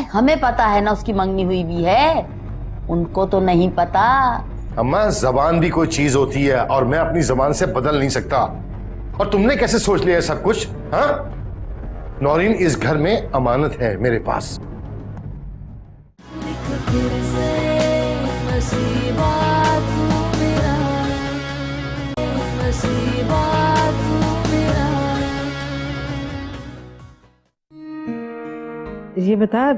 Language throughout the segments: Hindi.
हमें पता है ना उसकी मंगनी हुई भी है, उनको तो नहीं पता। अम्मा जबान भी कोई चीज होती है और मैं अपनी जबान से बदल नहीं सकता। और तुमने कैसे सोच लिया सब कुछ? हाँ, नौरीन इस घर में अमानत है मेरे पास। ये बता,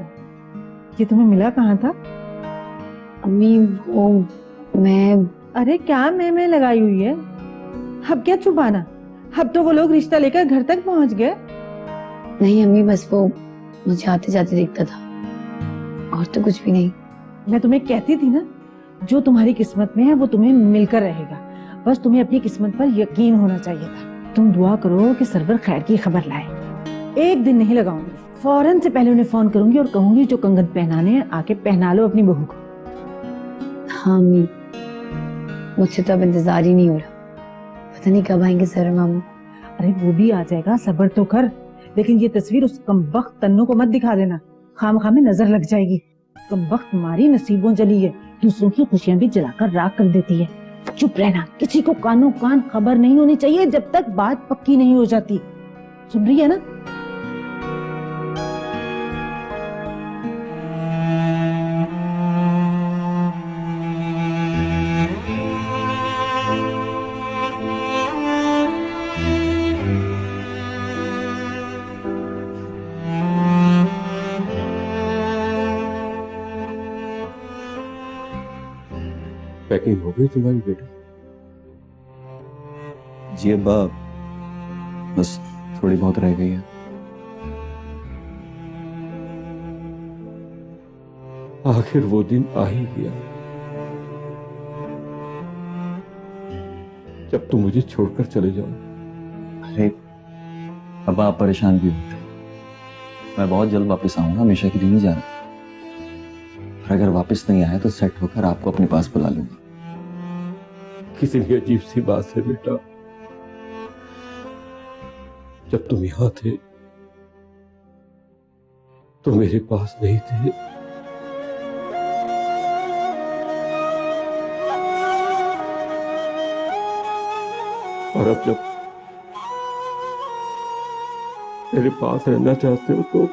ये तुम्हें मिला कहाँ था? अम्मी वो मैं अरे क्या मैं लगाई हुई है? अब क्या छुपाना? अब तो वो लोग रिश्ता लेकर घर तक पहुंच गए। नहीं अम्मी, बस वो मुझे आते जाते दिखता था और तो कुछ भी नहीं। मैं तुम्हें कहती थी ना, जो तुम्हारी किस्मत में है वो तुम्हें मिलकर रहेगा। बस तुम्हें अपनी किस्मत पर यकीन होना चाहिए था। तुम दुआ करो कि सरवर खैर की खबर लाए। एक दिन नहीं लगाऊंगी, फौरन से पहले उन्हें फोन करूंगी और कहूंगी जो कंगन पहनाने हैं आके पहना लो अपनी बहू को। हाँ अम्मी, मुझसे तो अब इंतजार ही नहीं हो रहा। पता नहीं कब आएंगे सर मामू। अरे वो भी आ जाएगा, सब्र तो कर। लेकिन ये तस्वीर उस कमबख्त तन्नू को मत दिखा देना, खामखा में नजर लग जाएगी। कमबख्त मारी नसीबों जली है, दूसरों की खुशियां भी जलाकर राख कर देती है। चुप रहना, किसी को कानों कान खबर नहीं होनी चाहिए जब तक बात पक्की नहीं हो जाती। सुन रही है ना? पैकिंग हो गई तुम्हारी बेटा? जी अब्बा, बस थोड़ी बहुत रह गई है। आखिर वो दिन आ ही गया जब तुम मुझे छोड़कर चले जाओ। अरे अब्बा, आप परेशान भी होते। मैं बहुत जल्द वापस आऊंगा, हमेशा के लिए नहीं जा रहा। और अगर वापस नहीं आया तो सेट होकर आपको अपने पास बुला लूंगा। कितनी अजीब सी बात है बेटा, जब तुम यहां थे तो मेरे पास नहीं थे। और अब जब मेरे पास रहना चाहते हो तो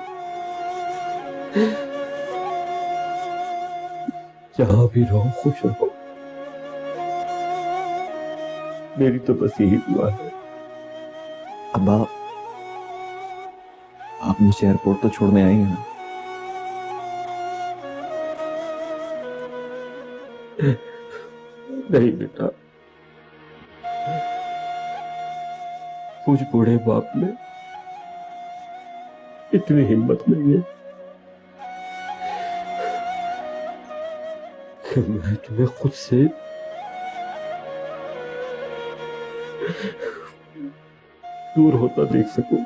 जहां भी रहो खुश रहो। मेरी तो बस यही दुआ है। अब्बा, आप मुझे एयरपोर्ट तो छोड़ने आएंगे ना? नहीं बेटा, कुछ बूढ़े बाप में इतनी हिम्मत नहीं है कि मैं तुम्हें खुद से दूर होता देख सकूं।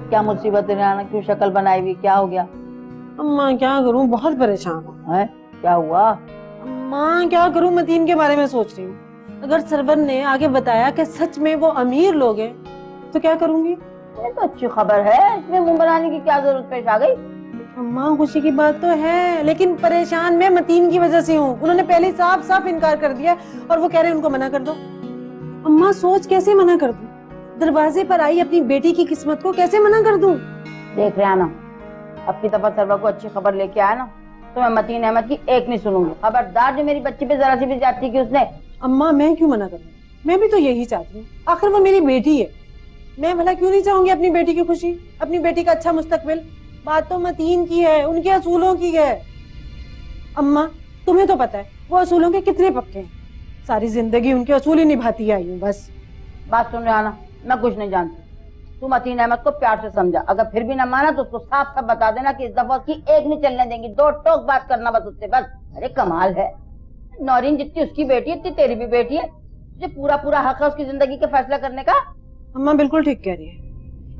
क्या मुसीबत है नाना, क्यों शक्ल बनाई हुई, क्या हो गया? अम्मा क्या करूं, बहुत परेशान हूँ। है क्या हुआ? अम्मा क्या करूं, मैं तीन के बारे में सोच रही हूँ। अगर सरवर ने आगे बताया कि सच में वो अमीर लोग हैं तो क्या करूंगी? ये तो अच्छी खबर है, इसमें मुंह बनाने की क्या जरूरत पेश आ गई? अम्मा खुशी की बात तो है, लेकिन परेशान मैं मतीन की वजह से हूँ। उन्होंने पहले साफ साफ इनकार कर दिया और वो कह रहे हैं उनको मना कर दो। अम्मा सोच कैसे मना कर दूं? दरवाजे पर आई अपनी बेटी की किस्मत को कैसे मना कर दूं? देख रहे ना, अब की दफा सरवर को अच्छी खबर लेके आया ना तो मैं मतीन अहमद की एक नहीं सुनूंगी। खबरदार जो मेरी बच्ची पे जरा सी भी जाती की उसने। अम्मा मैं क्यों मना करूँ? मैं भी तो यही चाहती हूँ, आखिर वो मेरी बेटी है। मैं भला क्यों नहीं चाहूंगी अपनी बेटी की खुशी, अपनी बेटी का अच्छा मुस्तकबिल? बात तो मतीन की है, उनके असूलों की है। अम्मा तुम्हें तो पता है वो असूलों के कितने पक्के हैं। सारी जिंदगी उनके असूल ही निभाती आई हूँ बस। बात सुन रहा ना, मैं कुछ नहीं जानती। तू मतीन अहमद को प्यार से समझा, अगर फिर भी न माना तो उसको साफ साफ बता देना कि इस दफा उसकी एक नहीं चलने देंगी। दो टोक बात करना बस उससे, बस। अरे कमाल है, नौरीन जितनी उसकी बेटी है उतनी तेरी भी बेटी है। तुझे पूरा पूरा हक है उसकी जिंदगी के फैसला करने का। अम्मा बिल्कुल ठीक कह रही है,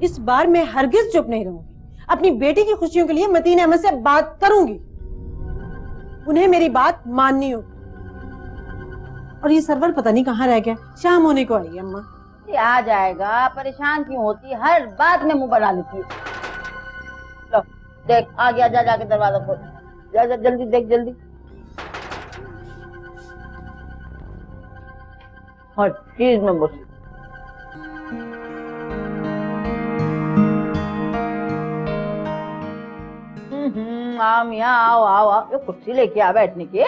इस बार मैं हरगिज चुप नहीं रहूंगी। अपनी बेटी की खुशियों के लिए मतीन अहमद से बात करूंगी, उन्हें मेरी बात माननी होगी। और ये सरवर पता नहीं कहाँ रह गया, शाम होने को आई है। अम्मा ये आ जाएगा, परेशान क्यों होती है, हर बात में मुंह बना लेती है। लो देख आ गया, जा जाके दरवाजा खोल, जा जा जल्दी, देख जल्दी। हर चीज में बस। आओ मियाँ, आओ आओ आओ, ये कुर्सी लेके आ बैठने की।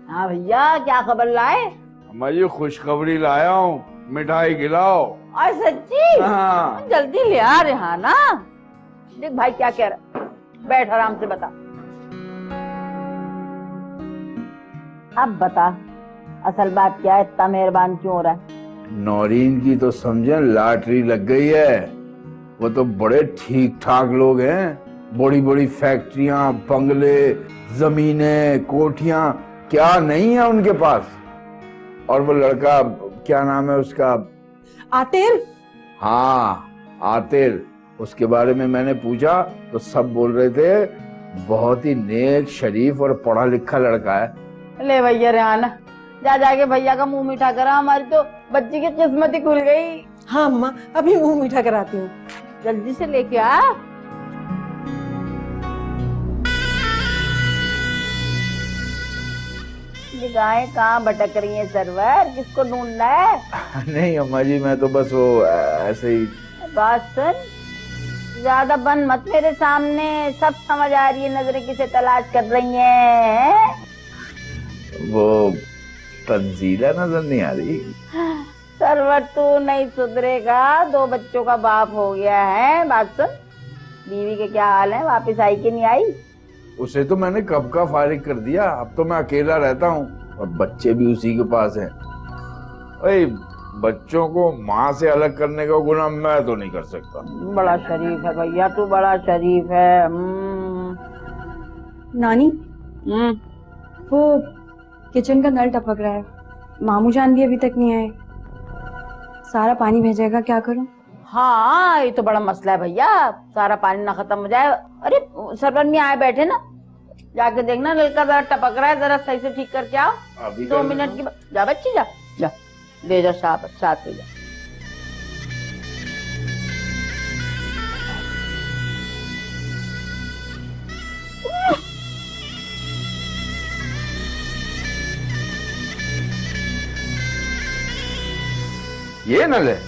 हाँ भैया, क्या खबर लाए? अम्मा जी खुशखबरी लाया हूँ, मिठाई खिलाओ। और सच्ची? हाँ। जल्दी ले आ रेहाना। देख भाई क्या कह रहा, बैठ आराम से बता। अब बता असल बात क्या है, इतना मेहरबान क्यों हो रहा है? नौरीन की तो समझे लॉटरी लग गई है। वो तो बड़े ठीक ठाक लोग हैं, बड़ी बड़ी फैक्ट्रियां, बंगले, जमीनें, कोठियां, क्या नहीं है उनके पास। और वो लड़का क्या नाम है उसका? आतिर। हाँ आतिर, उसके बारे में मैंने पूछा तो सब बोल रहे थे बहुत ही नेक, शरीफ और पढ़ा लिखा लड़का है। ले भैया रेहाना, जा जाके भैया का मुंह मीठा करा, हमारी तो बच्ची की किस्मत ही खुल गई। हाँ अम्मा, अभी मुंह मीठा कराती हूँ। जल्दी से लेके आ। निगाहें कहाँ भटक रही हैं सरवर, किसको ढूंढना है? नहीं अम्मा जी, मैं तो बस वो ऐसे ही। बात सुन, ज्यादा बन मत मेरे सामने, सब समझ आ रही है नजरें किसे तलाश कर रही हैं। वो तंजीला नजर नहीं आ रही। सरवर तू नहीं सुधरेगा, 2 बच्चों का बाप हो गया है। बात सुन, बीवी के क्या हाल है, वापस आई कि नहीं आई? उसे तो मैंने कब का फारिग कर दिया, अब तो मैं अकेला रहता हूँ और बच्चे भी उसी के पास हैं। ओए, बच्चों को माँ से अलग करने का गुनाह मैं तो नहीं कर सकता। बड़ा शरीफ है भैया तू, बड़ा शरीफ है। नानी वो किचन का नल टपक रहा है, मामू जान भी अभी तक नहीं आए, सारा पानी बह जाएगा, क्या करूं? हाँ ये तो बड़ा मसला है भैया, सारा पानी ना खत्म हो जाए। अरे सरवर में आए बैठे ना, जाके देखना नल का जरा टपक रहा है, जरा सही से ठीक करके आओ। 2 मिनट की जा बच्ची, जा जा ले जा, साथ ले जा। ये नल है?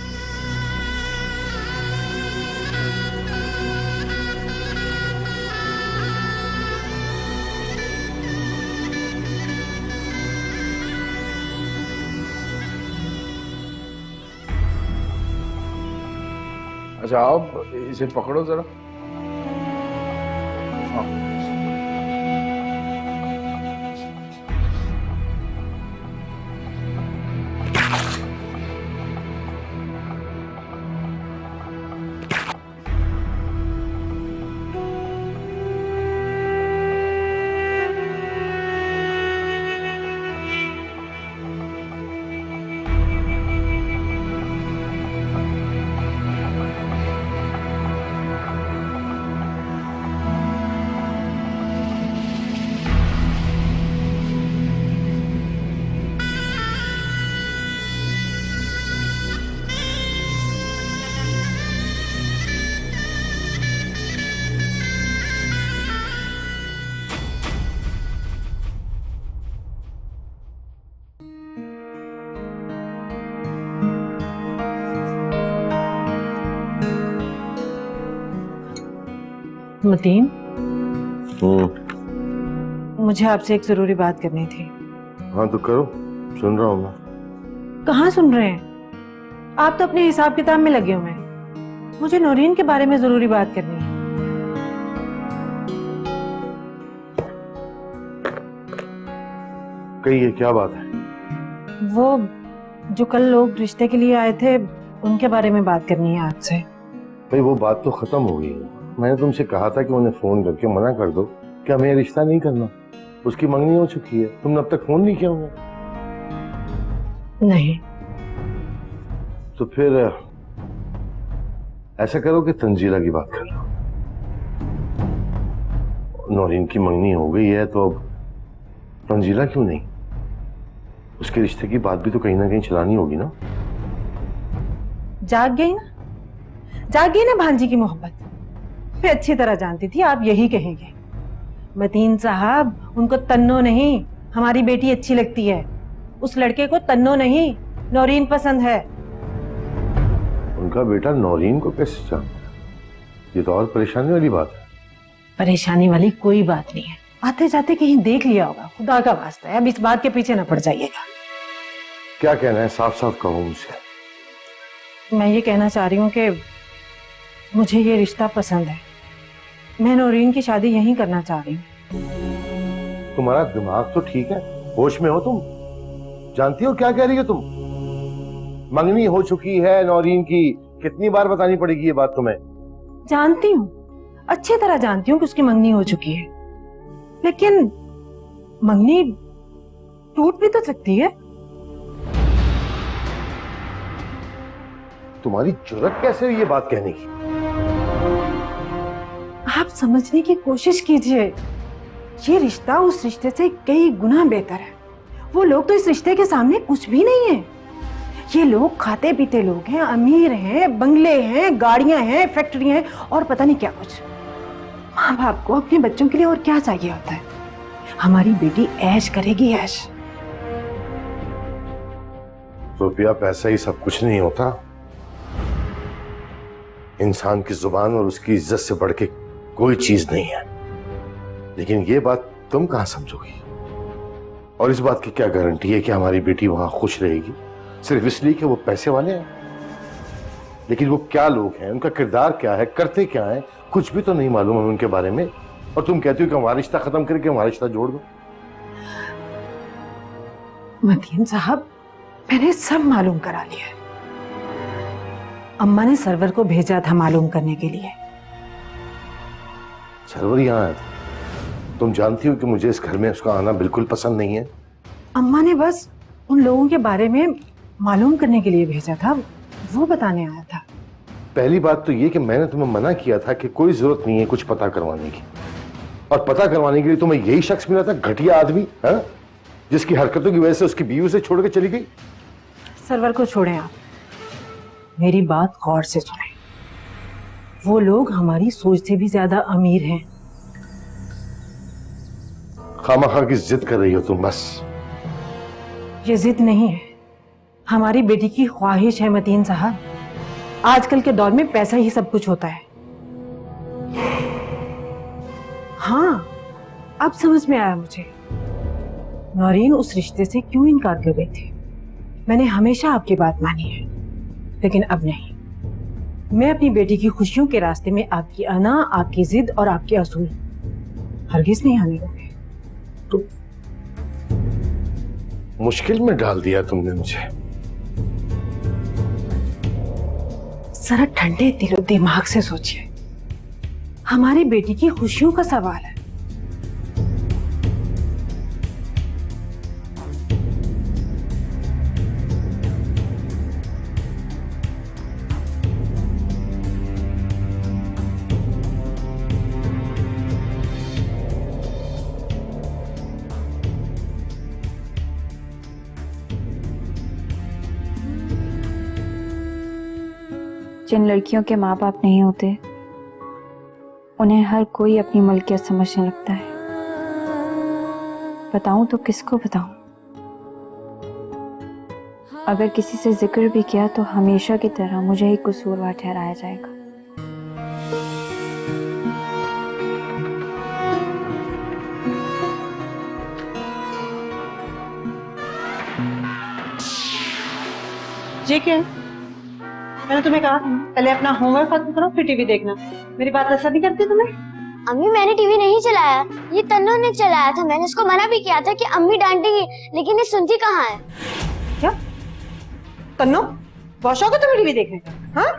अच्छा आओ, इसे पकड़ो जरा। मतीन, मुझे आपसे एक जरूरी बात करनी थी। हाँ तो करो, सुन रहा हूँ मैं। कहाँ सुन रहे हैं? आप तो अपने हिसाब किताब में लगे हुए हैं। मुझे नौरीन के बारे में जरूरी बात करनी है। कहिए, क्या बात है? वो जो कल लोग रिश्ते के लिए आए थे, उनके बारे में बात करनी है आपसे। भाई वो बात तो खत्म हो गई है। मैंने तुमसे कहा था कि उन्हें फोन करके मना कर दो कि हमें रिश्ता नहीं करना। उसकी मंगनी हो चुकी है, तुमने अब तक फोन नहीं किया उन्हें। नहीं। तो फिर ऐसा करो कि तंजीला की बात कर लो। नौरीन की मंगनी हो गई है तो अब तंजीला क्यों नहीं? उसके रिश्ते की बात भी तो कहीं ना कहीं चलानी होगी ना। जाग गई ना, जाग गई ना भांजी की मोहब्बत। मैं अच्छी तरह जानती थी आप यही कहेंगे। मतीन साहब, उनको तन्नो नहीं, हमारी बेटी अच्छी लगती है। उस लड़के को तन्नो नहीं, नौरीन पसंद है। उनका बेटा नौरीन को कैसे जानता है? ये तो और परेशानी वाली बात है। परेशानी वाली कोई बात नहीं है। आते जाते कहीं देख लिया होगा, खुदा का वास्ता है। अब इस बात के पीछे न पड़ जाइएगा। क्या कहना है? साफ साफ कहो मुझसे। मैं ये कहना चाह रही हूँ कि मुझे ये रिश्ता पसंद है। मैं नौरीन की शादी यहीं करना चाह रही हूँ। तुम्हारा दिमाग तो ठीक है, होश में हो तुम? जानती हो क्या कह रही हो तुम? मंगनी हो चुकी है नौरीन की। कितनी बार बतानी पड़ेगी ये बात तुम्हें? जानती हूँ, अच्छी तरह जानती हूँ कि उसकी मंगनी हो चुकी है, लेकिन मंगनी टूट भी तो सकती है। तुम्हारी जुर्रत कैसे हुई ये बात कहने की? आप समझने की कोशिश कीजिए। ये रिश्ता उस रिश्ते से कई गुना बेहतर है। वो लोग तो इस रिश्ते के सामने कुछ भी नहीं है। ये लोग खाते पीते लोग हैं, अमीर हैं, बंगले हैं, गाड़ियां हैं, फैक्ट्रियां हैं और पता नहीं क्या कुछ। माँ बाप को अपने बच्चों के लिए और क्या चाहिए होता है? हमारी बेटी ऐश करेगी, ऐश। रुपया पैसा ही सब कुछ नहीं होता। इंसान की जुबान और उसकी इज्जत से बढ़ के कोई चीज नहीं है। लेकिन ये बात तुम कहां समझोगी? और इस बात की क्या गारंटी है कि हमारी बेटी वहां खुश रहेगी? सिर्फ इसलिए कि वो पैसे वाले हैं। लेकिन वो क्या लोग हैं, उनका किरदार क्या है, करते क्या है, कुछ भी तो नहीं मालूम है उनके बारे में। और तुम कहती हो कि हमारा रिश्ता खत्म करके हमारा रिश्ता जोड़ दो। मतीन साहब, मैंने सब मालूम करा लिया है। अम्मा ने सरवर को भेजा था मालूम करने के लिए। सरवर यहाँ आया था? तुम जानती हो कि मुझे इस घर में उसका आना बिल्कुल पसंद नहीं है। अम्मा ने बस उन लोगों के बारे में मालूम करने के लिए भेजा था, वो बताने आया था। पहली बात तो ये कि मैंने तुम्हें मना किया था कि कोई जरूरत नहीं है कुछ पता करवाने की। और पता करवाने के लिए तुम्हें यही शख्स मिला था, घटिया आदमी, हाँ? जिसकी हरकतों की वजह से उसकी बीवी से छोड़ के चली गई। सरवर को छोड़ें आप, मेरी बात गौर से सुनें। वो लोग हमारी सोच से भी ज्यादा अमीर हैं। खामखा की जिद कर रही हो तुम बस। ये जिद नहीं है, हमारी बेटी की ख्वाहिश है मतीन साहब। आजकल के दौर में पैसा ही सब कुछ होता है। हाँ, अब समझ में आया मुझे नौरीन उस रिश्ते से क्यों इनकार कर रही थी। मैंने हमेशा आपकी बात मानी है, लेकिन अब नहीं। मैं अपनी बेटी की खुशियों के रास्ते में आपकी अना, आपकी जिद और आपके असूल हरगिज नहीं आने दूंगी। तो मुश्किल में डाल दिया तुमने मुझे। जरा ठंडे दिलो दिमाग से सोचिए, हमारी बेटी की खुशियों का सवाल है। जिन लड़कियों के माँ बाप नहीं होते, उन्हें हर कोई अपनी मलकियत समझने लगता है। बताऊं तो किसको बताऊं? अगर किसी से जिक्र भी किया तो हमेशा की तरह मुझे ही कसूरवार ठहराया जाएगा। ये क्या है? मैंने तुम्हें कहा था ना, पहले अपना होमवर्क खत्म करो फिर टीवी देखना। मेरी बात ऐसा नहीं करती तुम्हें? अम्मी मैंने टीवी नहीं चलाया, ये तन्नू ने चलाया था। मैंने उसको मना भी किया था कि अम्मी डांटेंगी, लेकिन ये सुनती कहाँ है। क्या तन्नो, बहुत शौक है तुम्हें टीवी देखने का? हाँ,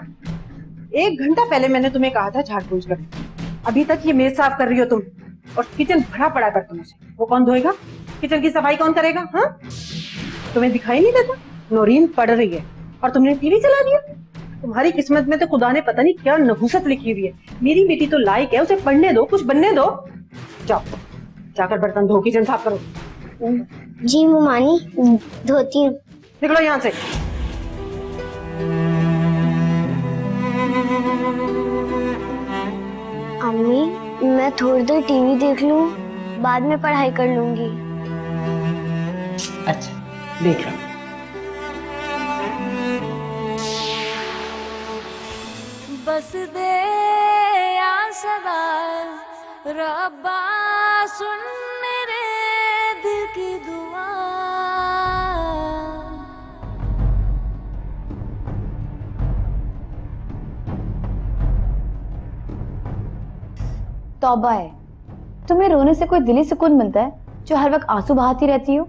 1 घंटा पहले मैंने तुम्हें कहा था झाड़ पोंछ कर, अभी तक ये मेज साफ कर रही हो तुम, और किचन भरा पड़ा बर्तनों से। वो कौन धोएगा? किचन की सफाई कौन करेगा? हाँ, तुम्हें दिखाई नहीं देता? नौरीन पढ़ रही है और तुमने टीवी चला दिया। तुम्हारी किस्मत में तो खुदा ने पता नहीं क्या नहुसत लिखी हुई है। मेरी बेटी तो लायक है, उसे पढ़ने दो, कुछ बनने दो। जाओ जाकर बर्तन धो, किचन साफ करो। जी मुमानी, धोती हूँ। निकलो यहाँ से। अम्मी मैं थोड़ी देर टीवी देख लूँ, बाद में पढ़ाई कर लूंगी। अच्छा देख लो। बस दे या सदा रब्बा सुन मेरे दिल की दुआ। तौबा है, तुम्हें रोने से कोई दिली सुकून मिलता है जो हर वक्त आंसू बहाती रहती हो,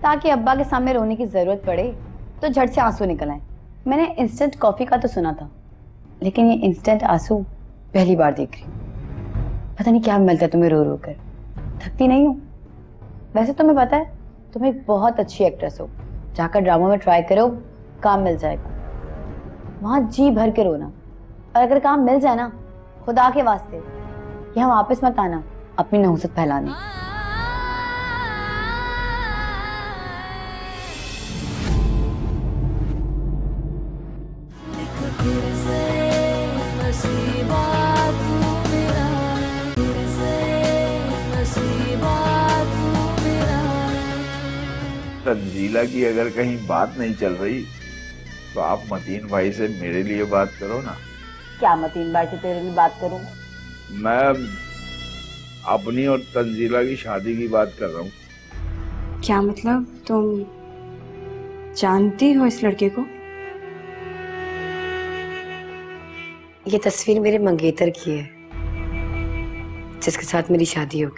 ताकि अब्बा के सामने रोने की जरूरत पड़े तो झट से आंसू निकल आए। मैंने इंस्टेंट कॉफी का तो सुना था, लेकिन ये इंस्टेंट आंसू पहली बार देख रही हूँ। पता नहीं क्या मिलता है तुम्हें रो रो कर, थकती नहीं हो? वैसे तुम्हें पता है तुम एक बहुत अच्छी एक्ट्रेस हो, जाकर ड्रामा में ट्राई करो, काम मिल जाएगा। वहां जी भर के रोना, और अगर काम मिल जाए ना, खुदा के वास्ते यहाँ वापस मत आना अपनी नहुसत फैलाने। तंजीला की अगर कहीं बात नहीं चल रही तो आप मतीन भाई से मेरे लिए बात करो ना। क्या मतीन भाई से तेरे लिए बात करूं? मैं अपनी और तंजीला की शादी की बात कर रहा हूँ। क्या मतलब? तुम जानती हो इस लड़के को? ये तस्वीर मेरे मंगेतर की है, जिसके साथ मेरी शादी होगी।